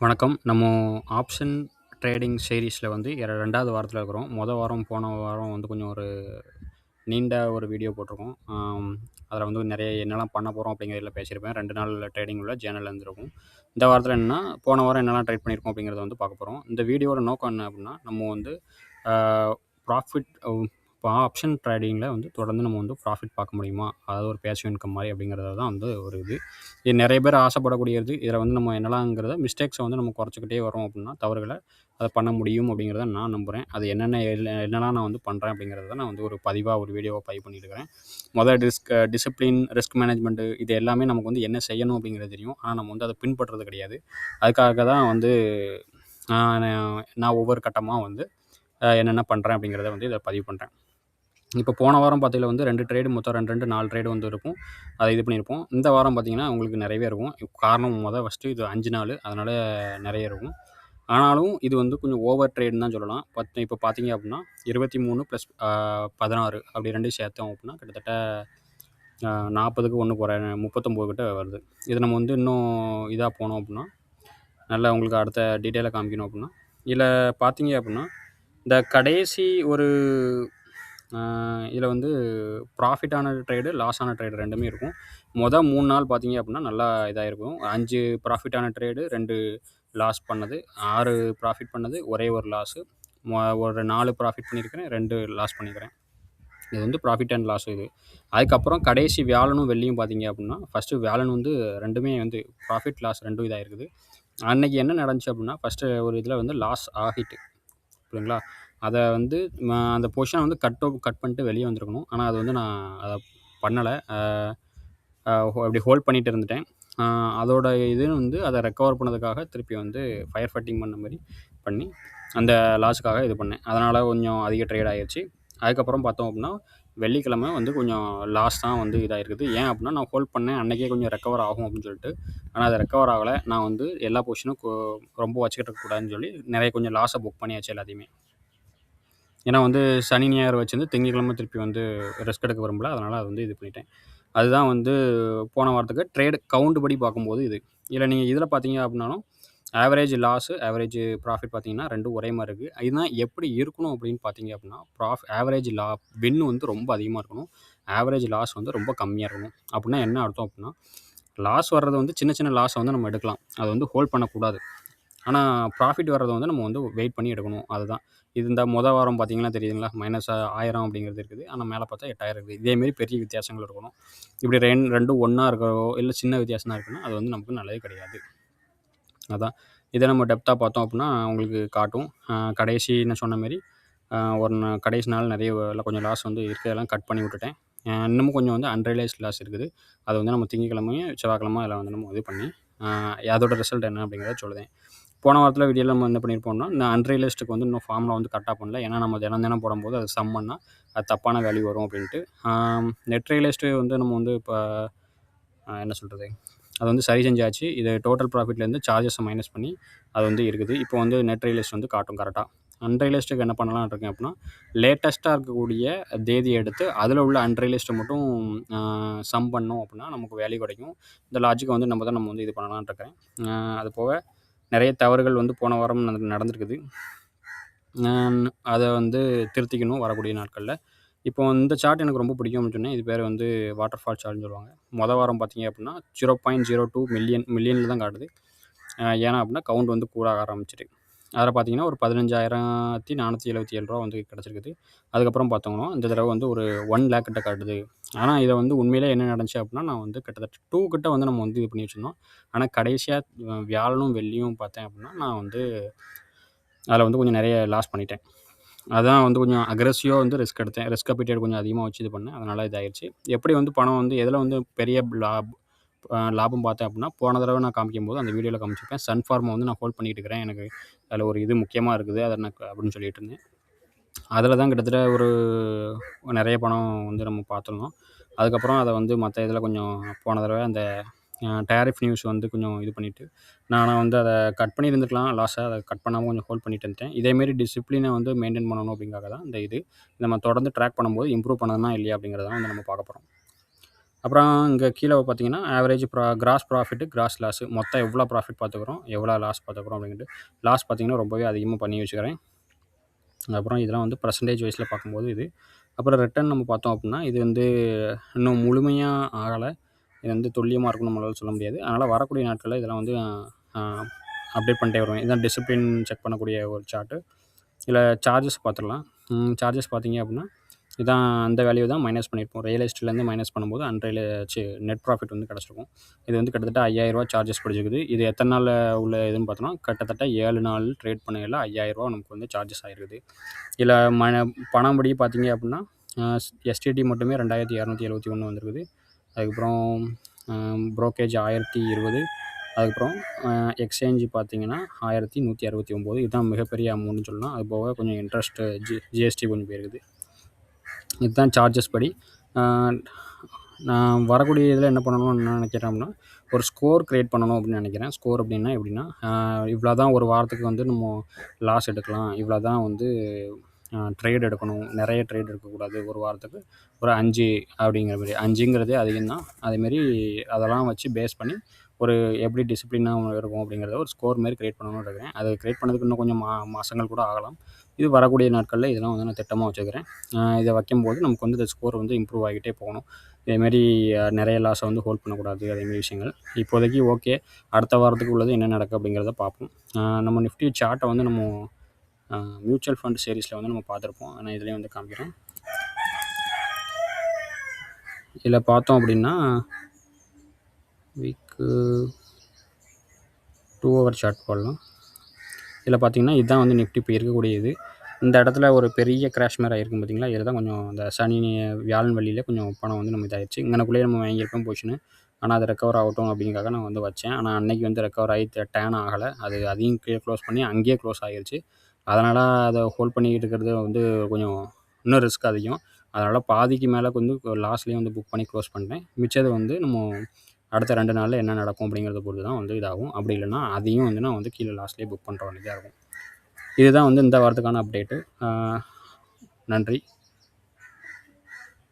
வணக்கம். நம்ம option trading சீரிஸில வந்து 2வது வாரத்தில இருக்கிறோம். போன வாரம் வந்து கொஞ்சம் ஒரு நீண்ட ஒரு வீடியோ போட்டிருக்கோம். அதில வந்து நெறைய என்னலாம் பண்ண போறோம் அப்படிங்கிறதுல பேசியிருப்பேன். 2 நாள் ட்ரேடிங் உள்ள ஜேர்னல் இருந்திருக்கும். இந்த வாரத்தில என்னன்னா, போன வாரம் என்னலாம் ட்ரேட் பண்ணியிருக்கோம் அப்படிங்கிறத வந்து பார்க்க போறோம். இந்த வீடியோவோட நோக்கம் என்ன அப்படின்னா, நம்ம வந்து ஆ ப்ராஃபிட் இப்போ ஆப்ஷன் ட்ரேடிங்கில வந்து தொடர்ந்து நம்ம வந்து ப்ராஃபிட் பார்க்க முடியுமா? அதாவது ஒரு பேசிவ் இன்கம் மாரி அப்படிங்கிறது தான் வந்து ஒரு இது. இது நெறைய பேர் ஆசைப்படக்கூடியது. இதில வந்து நம்ம என்னலாங்கிறத மிஸ்டேக்ஸ வந்து நம்ம குறைச்சுக்கிட்டே வரோம் அப்படின்னா, தவறுகள அத பண்ண முடியும் அப்படிங்கிறத நான் நம்புறேன். அது என்னலாம் நான் வந்து பண்றேன் அப்படிங்கிறத நான் வந்து ஒரு பதிவா ஒரு வீடியோவா பதிவு பண்ணிட்டு இருக்கிறேன். டிசிப்ளின், ரிஸ்க் மேனேஜ்மென்ட் இது எல்லாமே நமக்கு வந்து என்ன செய்யணும் அப்படிங்கிறது தெரியும். ஆனா நம்ம வந்து அத பின்பற்றது கிடையாது. அதுக்காக தான் வந்து நான் ஒவ்வொரு கட்டமா வந்து என்னென்ன பண்றேன் அப்படிங்கிறத வந்து இதில பதிவு பண்றேன். இப்போ போன வாரம் பார்த்தீங்கன்னா வந்து 2 ட்ரேடு மொத்தம் 4 ட்ரேடு வந்து இருக்கும். அத இது பண்ணியிருப்போம். இந்த வாரம் பார்த்தீங்கன்னா, உங்களுக்கு நெறையவே இருக்கும். காரணம் ஃபர்ஸ்ட்டு இது 5 நாளு. அதனால நெறைய இருக்கும். ஆனாலும் இது வந்து கொஞ்சம் ஓவர் ட்ரேடுன்னு தான் சொல்லலாம். இப்போ பார்த்தீங்க அப்டின்னா 23 + 16 அப்படி 2யும் சேர்த்தோம் அப்டின்னா கிட்டத்தட்ட 40க்கு 1 குறைய 39 கிட்ட வருது. இது நம்ம வந்து இன்னும் இதா போனோம் அப்டின்னா, நல்லா உங்களுக்கு அடுத்த டீட்டெயிலா காமிக்கணும் அப்டின்னா, இதில பார்த்தீங்க அப்டின்னா, இந்த கடைசி ஒரு இதில வந்து ப்ராஃபிட் ஆன ட்ரேடு, லாஸ் ஆன ட்ரேடு 2மே இருக்கும். 3 நாள் பார்த்தீங்க அப்டின்னா, நல்லா இதா இருக்கும். 5 ப்ராஃபிட் ஆன ட்ரேடு, 2 லாஸ் பண்ணது, 6 ப்ராஃபிட் பண்ணது, ஒரே 1 லாஸு. ஒரு 4 ப்ராஃபிட் பண்ணியிருக்கிறேன், 2 லாஸ் பண்ணியிருக்கிறேன். இது வந்து ப்ராஃபிட் அண்ட் லாஸ் இது. அதுக்கப்புறம் கடைசி வியாழனும், வெள்ளியும் பார்த்தீங்க அப்டின்னா, ஃபர்ஸ்ட்டு வியாழன் வந்து 2மே வந்து ப்ராஃபிட், லாஸ் 2ம் இதா இருக்குது. அன்னைக்கு என்ன நடந்துச்சு அப்டின்னா, ஃபர்ஸ்ட்டு ஒரு இதில வந்து லாஸ் ஆகிட்டு. புரியுதுங்களா? அத வந்து அந்த பொசிஷன வந்து கட் பண்ணிட்டு வெளிய வந்திருக்கணும். ஆனா அது வந்து நான் அத பண்ணல. அப்படி ஹோல்ட் பண்ணிட்டு இருந்துட்டேன். அ அதோட இது வந்து அத ரெக்கவர் பண்ணதுக்காக திருப்பி வந்து ஃபயர் ஃபைட்டிங் பண்ண மாரி பண்ணி, அந்த லாஸ்க்காக இது பண்ணேன். அதனால கொஞ்சம் அதிக ட்ரேட் ஆயிருச்சு. அதுக்கப்புறம் பார்த்தோம் அப்படின்னா, வெள்ளிக்கிழமை வந்து கொஞ்சம் லாஸ் தான் வந்து இதாயிருக்குது. ஏன் அப்படின்னா, நான் ஹோல்ட் பண்ணேன். அன்னைக்கே கொஞ்சம் ரெக்கவர் ஆகும் அப்படின்னு சொல்லிட்டு. ஆனா அது ரெக்கவர் ஆகல. நான் வந்து எல்லா பொசிஷனும் ரொம்ப வச்சுக்கிட்டு இருக்கக்கூடாதுன்னு சொல்லி, கொஞ்சம் லாஸ புக் பண்ணியாச்சு எல்லாத்தையுமே. ஏன்னா வந்து சனி, ஞாயிறு வச்சிருந்து திங்கட்கிழமை திருப்பி வந்து ரெஸ்ட் எடுக்க விரும்பல. அதனால அது வந்து இது பண்ணிட்டேன். அதுதான் வந்து போன வாரத்துக்கு ட்ரேட் கவுண்ட் படி பார்க்கும்போது இது. இல்ல நீங்க இதில பார்த்தீங்க அப்படின்னாலும், ஆவரேஜ் லாஸு, ஆவரேஜ் ப்ராஃபிட் பார்த்தீங்கன்னா 2ம் ஒரே மாரி இருக்கு. இதுதான் எப்படி இருக்கணும் அப்படின்னு பார்த்தீங்க அப்படின்னா, ஆவரேஜ் வின் வந்து ரொம்ப அதிகமா இருக்கணும். ஆவரேஜ் லாஸ் வந்து ரொம்ப கம்மியா இருக்கணும். அப்படின்னா என்ன அர்த்தம் அப்படின்னா, லாஸ் வர்றது வந்து சின்ன சின்ன லாஸ வந்து நம்ம எடுக்கலாம். அத வந்து ஹோல்ட் பண்ணக்கூடாது. ஆனா, ப்ராஃபிட் வர்றத வந்து நம்ம வந்து வெயிட் பண்ணி எடுக்கணும். அதுதான். இது இந்த வாரம் பார்த்தீங்கன்னா தெரியுதுங்களா? -1000 அப்படிங்கிறது இருக்குது. ஆனா மேல பார்த்தா 8000 இருக்குது. இதே மாரி பெரிய வித்தியாசங்கள் இருக்கணும். இப்படி 2ம் ஒண்ணா இருக்கோ, இல்ல சின்ன வித்தியாசம் தான் இருக்குன்னா, அது வந்து நமக்கு நல்லது கிடையாது. அதான். இத நம்ம டெப்த்தா பார்த்தோம் அப்படின்னா, உங்களுக்கு காட்டும். கடைசி நான் சொன்ன மாரி, கடைசி நாள் நெறைய கொஞ்சம் லாஸ் வந்து இருக்கிறதெல்லாம் கட் பண்ணி விட்டுட்டேன். இன்னமும் கொஞ்சம் வந்து அன்ரியலைஸ்ட் லாஸ் இருக்குது. அது வந்து நம்ம திங்கட்கிழமையும், செவ்வாய்க்கிழமை அதில வந்து நம்ம இது பண்ணி, அ அதோட ரிசல்ட் என்ன அப்படிங்கிறத சொல்லுதேன். போன வாரத்தில வீடியோல நம்ம என்ன பண்ணியிருப்போம்னா, இந்த அன்ரியலைஸ்டுக்கு வந்து இன்னும் ஃபார்முலா வந்து கரெக்ட்டா பண்ணல. ஏன்னா நம்ம தினம் தினம் போடும்போது அது சம் பண்ணா, அது தப்பான வேல்யூ வரும் அப்படின்ட்டு. நெட் ரியலைஸ்டு வந்து நம்ம வந்து இப்ப என்ன சொல்றது? அது வந்து சரி செஞ்சாச்சு. இது டோட்டல் ப்ராஃபிட்லேருந்து சார்ஜஸ மைனஸ் பண்ணி அது வந்து இருக்குது. இப்போ வந்து நெட் ரியலைஸ்ட் வந்து காட்டும் கரெக்ட்டா. அன்ரியலைஸ்டுக்கு என்ன பண்ணலாம்னு இருக்கேன் அப்படின்னா, லேட்டஸ்ட்டா இருக்கக்கூடிய தேதிய எடுத்து, அதில உள்ள அன்ரியலைஸ்ட மட்டும் அ சம் பண்ணோம் அப்படின்னா, நமக்கு வேல்யூ கிடைக்கும். இந்த லாஜிக்க வந்து நம்ம வந்து இது பண்ணலாம்னு இருக்கிறேன். அது போக நெறைய தவறுகள் வந்து போன வாரம் நடந்திருக்குது. அத வந்து திருத்திக்கணும் வரக்கூடிய நாட்கள்ல. இப்போ இந்த சார்ட் எனக்கு ரொம்ப பிடிக்கும் அப்படின்னு சொன்னேன். இது பேரு வந்து வாட்டர் ஃபால் சார்ட்ன்னு சொல்லுவாங்க. வாரம் பார்த்தீங்க அப்படின்னா 0.02 மில்லியன்ல தான் காட்டுது. ஏன்னா அப்படின்னா கவுண்ட் வந்து கூட ஆரம்பிச்சுட்டு. அதில பார்த்தீங்கன்னா ஒரு ரூ. 15,477 வந்து கிடச்சிருக்குது. அதுக்கப்புறம் பார்த்தோம்னா, இந்த தடவ வந்து ஒரு 1,00,000 கிட்ட காட்டுது. ஆனா இத வந்து உண்மையிலே என்ன நடந்துச்சு அப்படின்னா, நான் வந்து கிட்டத்தட்ட 2 கிட்ட வந்து நம்ம வந்து இது பண்ணி வச்சிருந்தோம். ஆனா கடைசியா வியாழனும், வெள்ளியும் பார்த்தேன் அப்படின்னா, நான் வந்து அதில வந்து கொஞ்சம் நெறைய லாஸ் பண்ணிட்டேன். அதான் வந்து கொஞ்சம் அக்ரெசிவா வந்து ரிஸ்க் எடுத்தேன். ரிஸ்க் அப்பிடேட் கொஞ்சம் அதிகமா வச்சு இது பண்ணேன். அதனால இதாயிருச்சு. எப்படி வந்து பணம் வந்து எதில வந்து பெரிய லாபம் பார்த்தேன் அப்புட்ன்னா, போன தடவ நான் காமிக்கும்போது அந்த வீடியோல காமிச்சிருப்பேன். சன் ஃபார்மா வந்து நான் ஹோல்ட் பண்ணிட்டு இருக்கிறேன். எனக்கு அதில ஒரு இது முக்கியமா இருக்குது. அத நான் அப்படின்னு சொல்லிட்டு இருந்தேன். அதில தான் கிட்டத்தட்ட ஒரு நெறைய பணம் வந்து நம்ம பார்த்துருந்தோம். அதுக்கப்புறம் அத வந்து மத்த இதில கொஞ்சம் போன தடவ அந்த டாரிஃப் நியூஸ் வந்து கொஞ்சம் இது பண்ணிட்டு, நானா வந்து அத கட் பண்ணியிருந்துருக்கலாம் லாஸ. அத கட் பண்ணாம கொஞ்சம் ஹோல்ட் பண்ணிட்டு இருந்துட்டேன். இதேமாரி டிசிப்ளின வந்து மெயின்டெயின் பண்ணணும் அப்படிங்காக தான் இந்த இது. நம்ம தொடர்ந்து ட்ராக் பண்ணும்போது இம்ப்ரூவ் பண்ணுதுனா இல்லையா அப்படிங்கிறத வந்து நம்ம பார்க்க போறோம். அப்புறம் இங்க கீழ பார்த்தீங்கன்னா, average gross profit, gross loss மொத்தம் எவ்வளோ ப்ராஃபிட் பார்த்துக்கிறோம், எவ்வளோ லாஸ் பார்த்துக்கிறோம் அப்படின்ட்டு. லாஸ் பார்த்தீங்கன்னா ரொம்பவே அதிகமா பண்ணி வச்சுக்கிறேன். அப்புறம் இதெல்லாம் வந்து பெர்சன்டேஜ் வைஸ்ல பார்க்கும்போது இது. அப்புறம் ரிட்டர்ன் நம்ம பார்த்தோம் அப்படின்னா, இது வந்து இன்னும் முழுமையா ஆகல. இது வந்து துல்லியமா இருக்கும்னு நம்மளால சொல்ல முடியாது. அதனால வரக்கூடிய நாட்கள்ல இதெல்லாம் வந்து அ அப்டேட் பண்ணிட்டே வருவேன். இதான் டிசிப்ளின் செக் பண்ணக்கூடிய ஒரு சார்ட்டு. இதில சார்ஜஸ் பார்த்துடலாம். சார்ஜஸ் பார்த்தீங்க அப்படின்னா, இதான் அந்த வேல்யூ தான் மைனஸ் பண்ணியிருப்போம். ரியலைஸ்ட்லேருந்து மைனஸ் பண்ணும்போது நெட் ப்ராஃபிட் வந்து கிடச்சிருக்கும். இது வந்து கிட்டத்தட்ட ரூ. 5000 சார்ஜஸ் பிடிச்சிருக்குது. இது எத்தன நாள்ல உள்ள இதுன்னு பார்த்தோம்னா, கிட்டத்தட்ட 7 நாள் ட்ரேட் பண்ணயில ரூ. 5000 நமக்கு வந்து சார்ஜஸ் ஆயிருக்குது. இதில பணம்படி பார்த்தீங்க அப்படின்னா, எஸ்டிடி மட்டுமே 2271 வந்திருக்குது. அதுக்கப்புறம் ப்ரோக்கேஜ் 1020. அதுக்கப்புறம் எக்ஸ்சேஞ்ச் பார்த்தீங்கன்னா 1169. இதுதான் மிகப்பெரிய அமௌண்ட்னு சொல்லலாம். அது போக கொஞ்சம் இன்ட்ரெஸ்ட்டு ஜிஎஸ்டி கொஞ்சம் போயிருக்குது. இதுதான் சார்ஜஸ் படி. அ நான் வரக்கூடிய இதில என்ன பண்ணணும்னு நான் நினைக்கிறேன் அப்படின்னா, ஒரு ஸ்கோர் கிரியேட் பண்ணணும் அப்படின்னு நினைக்கிறேன். ஸ்கோர் அப்படின்னா எப்படின்னா, இவ்வளோ தான் ஒரு வாரத்துக்கு வந்து நம்ம லாஸ் எடுக்கலாம். இவ்வளோ தான் வந்து ட்ரேட் எடுக்கணும். நிறைய ட்ரேட் எடுக்கக்கூடாது. ஒரு வாரத்துக்கு ஒரு 5 அப்படிங்கிற மாரி. 5ங்கிறதே அதிகம் தான். அதேமாரி அதெல்லாம் வச்சு பேஸ் பண்ணி ஒரு எப்படி டிசிப்ளினா இருக்கும் அப்படிங்கிறத ஒரு ஸ்கோர் மாரி கிரியேட் பண்ணணும்னு இருக்கிறேன். அது கிரியேட் பண்ணதுக்கு இன்னும் கொஞ்சம் மாசங்கள் கூட ஆகலாம். இது வரக்கூடிய நாட்கள்ல இதெல்லாம் வந்து நான் திட்டமா வச்சுக்கிறேன். இத வைக்கும்போது நமக்கு வந்து இந்த ஸ்கோர் வந்து இம்ப்ரூவ் ஆகிட்டே போகணும். இதேமாரி நிறைய லாஸை வந்து ஹோல்ட் பண்ணக்கூடாது. அதேமாரி விஷயங்கள். இப்போதைக்கு ஓகே. அடுத்த வாரத்துக்கு உள்ளது என்ன நடக்கும் அப்படிங்கிறத பார்ப்போம். நம்ம நிஃப்டி சார்ட்டை வந்து நம்ம மியூச்சுவல் ஃபண்ட் சீரிஸில் வந்து நம்ம பார்த்துருப்போம். நான் இதுலேயும் வந்து காமிக்கிறேன். இதில் பார்த்தோம் அப்படின்னா வீக்கு 2 ஹவர் சார்ட் போடலாம். இதில் பார்த்தீங்கன்னா இதுதான் வந்து நிஃப்டி இப்போ இருக்கக்கூடிய இது. இந்த இடத்துல ஒரு பெரிய கிராஷ் மாரி ஆயிருக்கும் பார்த்தீங்களா? இதில தான் கொஞ்சம் இந்த வியாழன் வெள்ளியில கொஞ்சம் பணம் வந்து நம்ம இதாயிருச்சு. இங்கனக்குள்ளேயே நம்ம வாங்கியிருப்போம் பொசிஷனு. ஆனால் அது ரெக்கவர் ஆகட்டும் அப்படிங்கிறதுக்காக நான் வந்து வச்சேன். ஆனால் அன்னைக்கு வந்து ரெக்கவர் ஆகி டேன் ஆகல. அதையும் கீழ க்ளோஸ் பண்ணி அங்கேயே க்ளோஸ் ஆகிருச்சு. அதனால் அதை ஹோல்ட் பண்ணிக்கிட்டு இருக்கிறது வந்து கொஞ்சம் இன்னும் ரிஸ்க் அதிகம். அதனால் பாதிக்கு மேலே வந்து லாஸ்லேயே வந்து புக் பண்ணி க்ளோஸ் பண்ணிட்டேன். மிச்சது வந்து நம்ம அடுத்த 2 நாள்ல என்ன நடக்கும் அப்படிங்கிறத பொறுத்து தான் வந்து இதாகும். அப்படி இல்லைன்னா அதையும் வந்து நான் வந்து கீழ லாஸ்ட்லேயே புக் பண்ணுற வேண்டியதா இருக்கும். இதுதான் வந்து இந்த வாரத்துக்கான அப்டேட்டு. நன்றி.